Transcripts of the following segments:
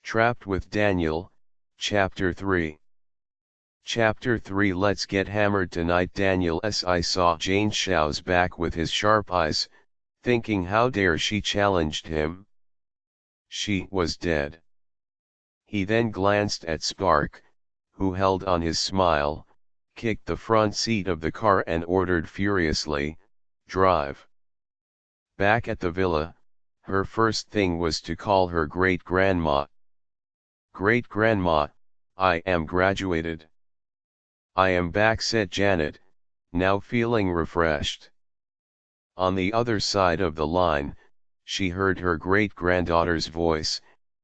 Trapped with Daniel, Chapter 3. Chapter 3. Let's get hammered tonight. Daniel I saw Jane Shao's back with his sharp eyes, thinking how dare she challenged him. She was dead. He then glanced at Spark, who held on his smile, kicked the front seat of the car and ordered furiously, "Drive." Back at the villa, her first thing was to call her great-grandma. "Great-grandma, I am graduated." "I am back," said Janet, now feeling refreshed. On the other side of the line, she heard her great-granddaughter's voice,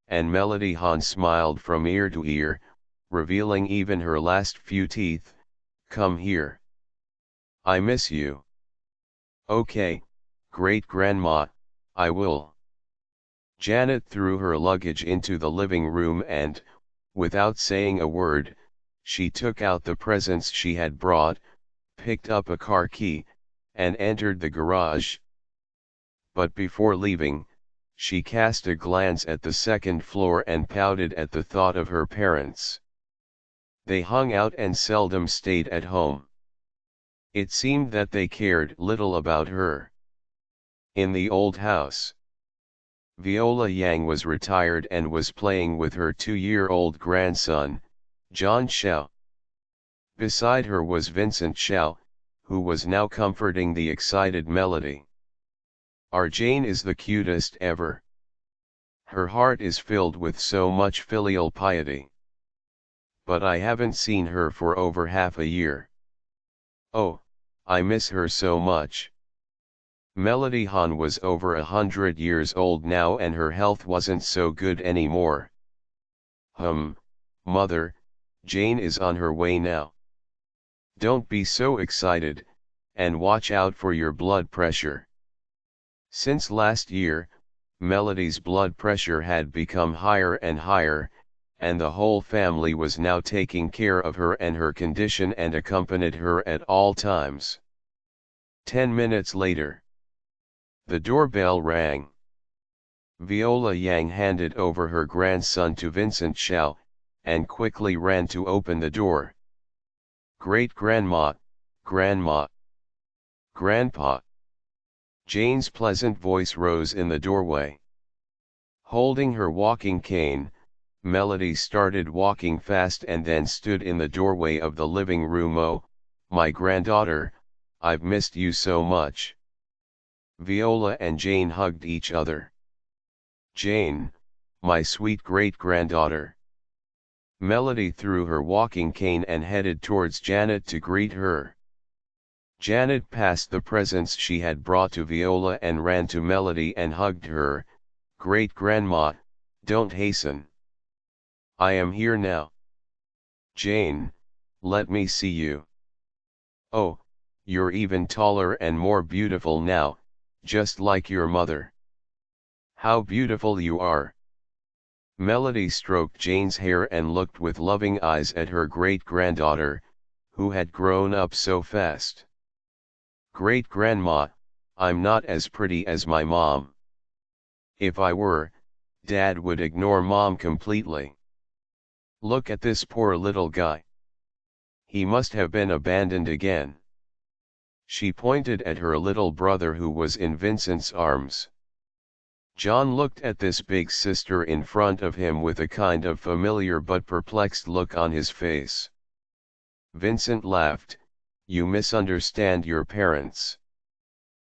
and Melody Han smiled from ear to ear, revealing even her last few teeth. "Come here. I miss you." "Okay, great-grandma, I will." Janet threw her luggage into the living room and, without saying a word, she took out the presents she had brought, picked up a car key, and entered the garage. But before leaving, she cast a glance at the second floor and pouted at the thought of her parents. They hung out and seldom stayed at home. It seemed that they cared little about her. In the old house, Viola Yang was retired and was playing with her 2-year-old grandson, John Shao. Beside her was Vincent Shao, who was now comforting the excited Melody. "Our Jane is the cutest ever. Her heart is filled with so much filial piety. But I haven't seen her for over half a year. Oh, I miss her so much." Melody Han was over 100 years old now and her health wasn't so good anymore. Mother, Jane is on her way now. Don't be so excited, and watch out for your blood pressure." Since last year, Melody's blood pressure had become higher and higher, and the whole family was now taking care of her and her condition and accompanied her at all times. 10 minutes later, the doorbell rang. Viola Yang handed over her grandson to Vincent Shao, and quickly ran to open the door. "Great-grandma, grandma, grandpa." Jane's pleasant voice rose in the doorway. Holding her walking cane, Melody started walking fast and then stood in the doorway of the living room. "Oh, my granddaughter, I've missed you so much." Viola and Jane hugged each other. "Jane, my sweet great-granddaughter." Melody threw her walking cane and headed towards Janet to greet her. Janet passed the presents she had brought to Viola and ran to Melody and hugged her. "Great-grandma, don't hasten. I am here now." "Jane, let me see you." "Oh, you're even taller and more beautiful now, just like your mother." "How beautiful you are." Melody stroked Jane's hair and looked with loving eyes at her great-granddaughter, who had grown up so fast. "Great-grandma, I'm not as pretty as my mom. If I were, Dad would ignore Mom completely. Look at this poor little guy. He must have been abandoned again." She pointed at her little brother who was in Vincent's arms. John looked at this big sister in front of him with a kind of familiar but perplexed look on his face. Vincent laughed. "You misunderstand your parents.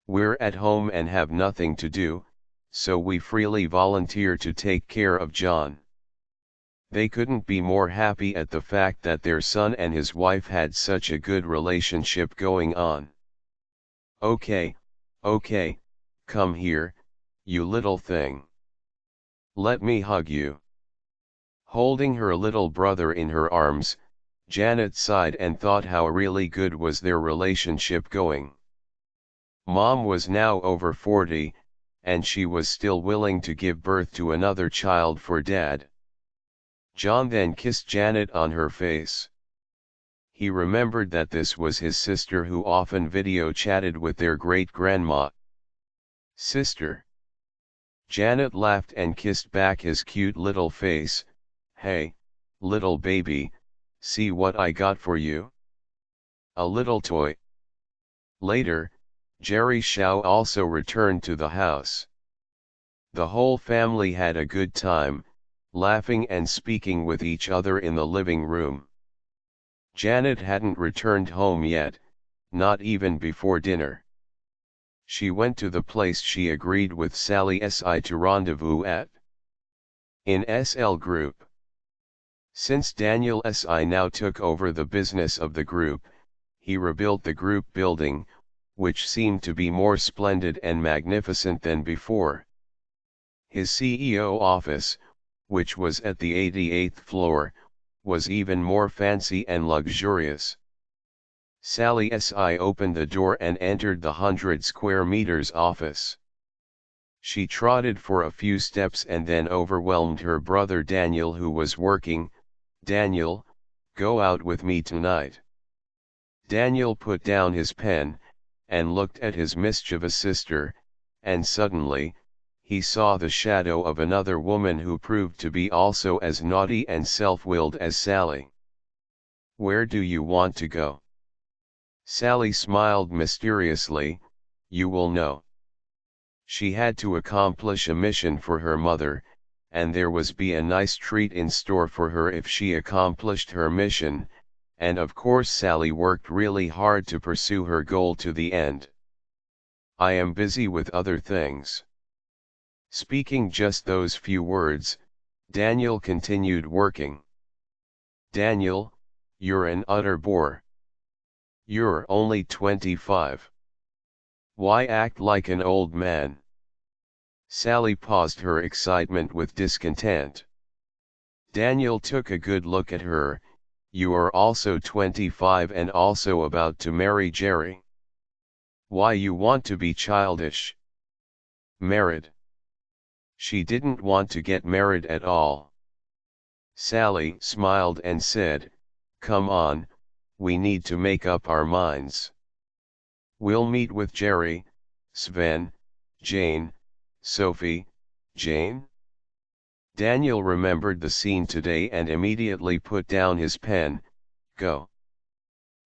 We're at home and have nothing to do, so we freely volunteer to take care of John." They couldn't be more happy at the fact that their son and his wife had such a good relationship going on. Okay, come here, you little thing. Let me hug you." Holding her little brother in her arms, Janet sighed and thought how really good was their relationship going. Mom was now over 40, and she was still willing to give birth to another child for Dad. John then kissed Janet on her face. He remembered that this was his sister who often video chatted with their great-grandma. "Sister. Janet laughed and kissed back his cute little face. "Hey, little baby, see what I got for you? A little toy." Later, Jerry Shao also returned to the house. The whole family had a good time, laughing and speaking with each other in the living room. Janet hadn't returned home yet, not even before dinner. She went to the place she agreed with Sally Si to rendezvous at. In SL Group. Since Daniel Si now took over the business of the group, he rebuilt the group building, which seemed to be more splendid and magnificent than before. His CEO office, which was at the 88th floor, was even more fancy and luxurious. Sally Si opened the door and entered the 100 square meters office. She trotted for a few steps and then overwhelmed her brother Daniel, who was working. "Daniel, go out with me tonight." Daniel put down his pen, and looked at his mischievous sister, and suddenly, he saw the shadow of another woman who proved to be also as naughty and self-willed as Sally. "Where do you want to go?" Sally smiled mysteriously. "You will know." She had to accomplish a mission for her mother, and there was be a nice treat in store for her if she accomplished her mission, and of course Sally worked really hard to pursue her goal to the end. "I am busy with other things." Speaking just those few words, Daniel continued working. "Daniel, you're an utter bore. You're only 25. Why act like an old man?" Sally paused her excitement with discontent. Daniel took a good look at her. "You are also 25 and also about to marry Jerry. Why you want to be childish? Married." She didn't want to get married at all. Sally smiled and said, "Come on, we need to make up our minds. We'll meet with Jerry, Sven, Jane, Sophie, Jane." Daniel remembered the scene today and immediately put down his pen. "Go."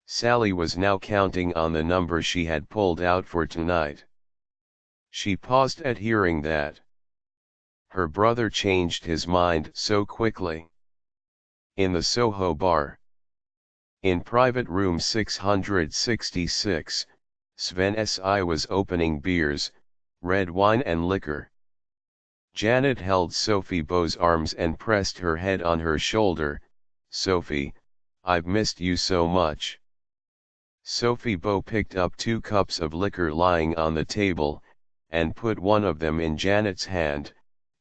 Sally was now counting on the number she had pulled out for tonight. She paused at hearing that. Her brother changed his mind so quickly. In the Soho bar. In private room 666, Sven Si was opening beers, red wine and liquor. Janet held Sophie Beau's arms and pressed her head on her shoulder. "Sophie, I've missed you so much." Sophie Beau picked up 2 cups of liquor lying on the table, and put one of them in Janet's hand.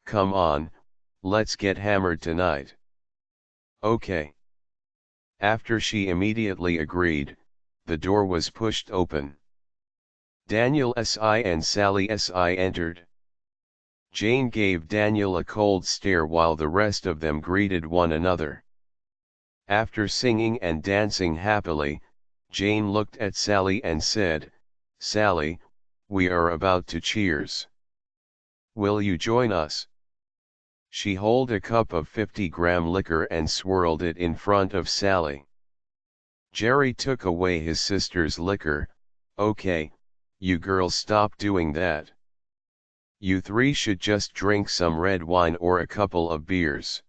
"Come on, let's get hammered tonight." "Okay." After she immediately agreed, the door was pushed open. Daniel Si and Sally Si entered. Jane gave Daniel a cold stare while the rest of them greeted one another. After singing and dancing happily, Jane looked at Sally and said, "Sally, we are about to cheers. Will you join us?" She held a cup of 50-gram liquor and swirled it in front of Sally. Jerry took away his sister's liquor. "Okay, you girls stop doing that. You 3 should just drink some red wine or a couple of beers."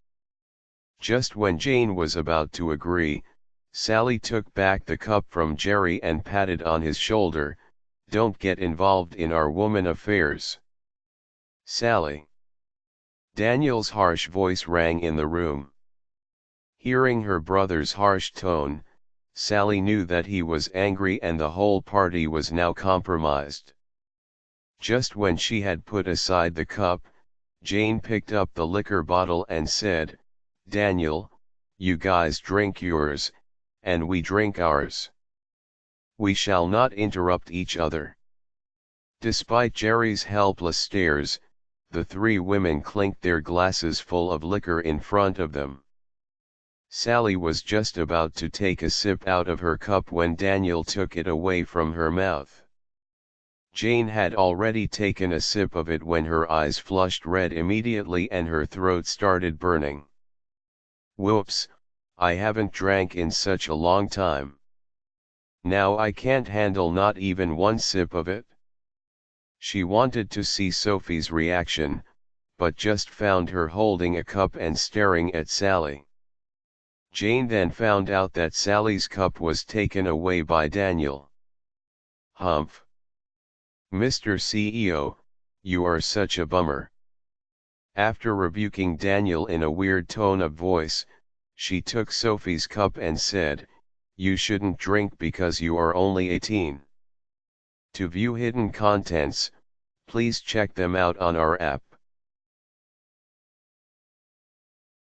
Just when Jane was about to agree, Sally took back the cup from Jerry and patted on his shoulder. "Don't get involved in our woman affairs." "Sally." Daniel's harsh voice rang in the room. Hearing her brother's harsh tone, Sally knew that he was angry and the whole party was now compromised. Just when she had put aside the cup, Jane picked up the liquor bottle and said, "Daniel, you guys drink yours, and we drink ours. We shall not interrupt each other." Despite Jerry's helpless stares, the 3 women clinked their glasses full of liquor in front of them. Sally was just about to take a sip out of her cup when Daniel took it away from her mouth. Jane had already taken a sip of it when her eyes flushed red immediately and her throat started burning. Whoops, I haven't drank in such a long time. Now I can't handle not even one sip of it. She wanted to see Sophie's reaction, but just found her holding a cup and staring at Sally. Jane then found out that Sally's cup was taken away by Daniel. Humph. Mr. CEO, you are such a bummer. After rebuking Daniel in a weird tone of voice, she took Sophie's cup and said, "You shouldn't drink because you are only 18. To view hidden contents, please check them out on our app.